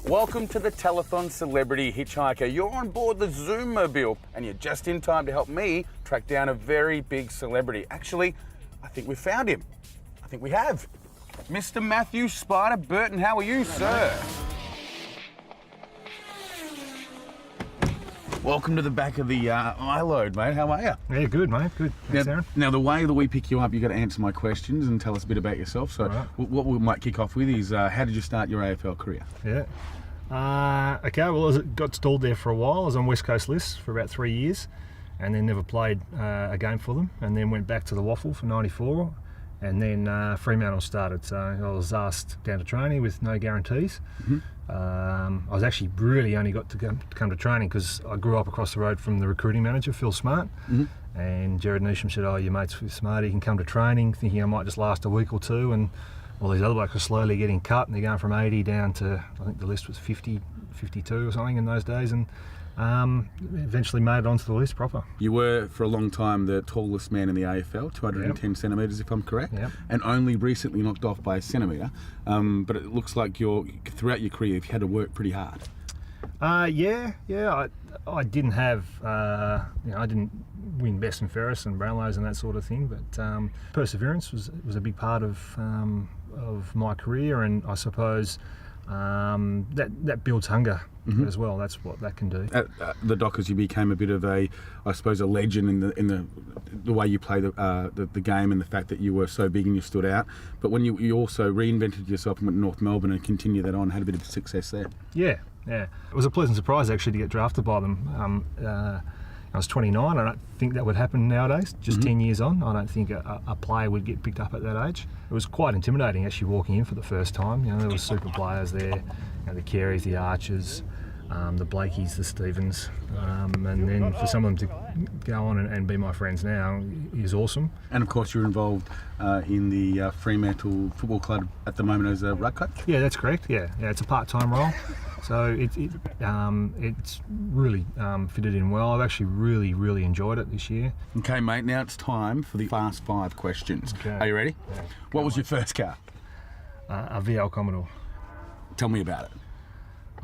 Welcome to the Telethon Celebrity Hitchhiker. You're on board the Zoom mobile and you're just in time to help me track down a very big celebrity. Actually, I think we found him. I think we have. Mr. Matthew Spider Burton, how are you, sir? Welcome to the back of the iLoad, mate. How are you? Yeah, good, mate. Good. Thanks, Aaron. Now, the way that we pick you up, you've got to answer my questions and tell us a bit about yourself. So what we might kick off with is, how did you start your AFL career? Yeah. Okay, well, I got stalled there for a while. I was on West Coast lists for about 3 years and then never played a game for them, and then went back to the Waffle for 94, and then Fremantle started. So I was asked down to training with no guarantees. I was actually really only got to come to training because I grew up across the road from the recruiting manager, Phil Smart, and Jared Neesham said, "Oh, your mate's with Smart, he can come to training," thinking I might just last a week or two, and all these other blokes are slowly getting cut, and they're going from 80 down to, I think the list was 50, 52 or something in those days, and eventually made it onto the list proper. You were, for a long time, the tallest man in the AFL, 210 centimetres if I'm correct, and only recently knocked off by a centimetre, but it looks like throughout your career you've had to work pretty hard. Yeah, I didn't have, I didn't win best and fairest and Brownlows and that sort of thing, but perseverance was a big part of my career, and I suppose that builds hunger as well. That's what that can do. At the Dockers, you became a bit of a legend in the way you play the game, and the fact that you were so big and you stood out. But when you also reinvented yourself and went to North Melbourne and continued that on, had a bit of success there. Yeah. It was a pleasant surprise actually to get drafted by them. I was 29. I don't think that would happen nowadays, just 10 years on. I don't think a player would get picked up at that age. It was quite intimidating actually walking in for the first time. There were super players there, the Careys, the Archers, the Blakeys, the Stevens, and then for some of them to go on and be my friends now is awesome. And of course you're involved in the Fremantle Football Club at the moment as a ruck coach? Yeah, that's correct. Yeah, it's a part-time role. So it's really fitted in well. I've actually really enjoyed it this year. Okay, mate, now it's time for the Fast Five questions. Okay. Are you ready? Yeah. What was your first car? A VL Commodore. Tell me about it.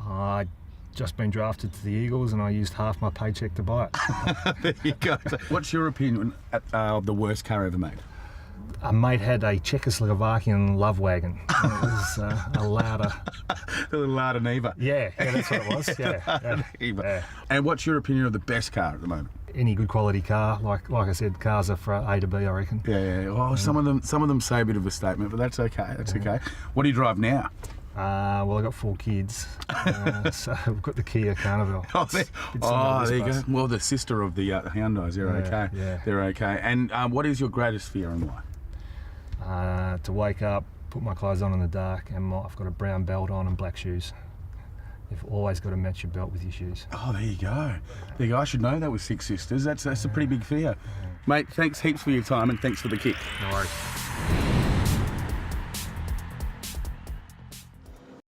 I'd just been drafted to the Eagles and I used half my paycheck to buy it. There you go. So what's your opinion of the worst car ever made? A mate had a Czechoslovakian love wagon. It was a Lauda. A little Lauda Neva. Yeah, that's what it was. Yeah. And what's your opinion of the best car at the moment? Any good quality car, like I said, cars are for A to B, I reckon. Yeah. Oh, some of them say a bit of a statement, but that's okay. Okay. What do you drive now? Well, I've got 4 kids, so we've got the Kia Carnival. There you go. Well, the sister of the Hyundais, they're okay. Yeah. They're okay. And what is your greatest fear and why? To wake up, put my clothes on in the dark, and I've got a brown belt on and black shoes. You've always got to match your belt with your shoes. Oh, there you go. There you go. I should know that with 6 sisters. That's a pretty big fear. Mate, thanks heaps for your time and thanks for the kick. No worries.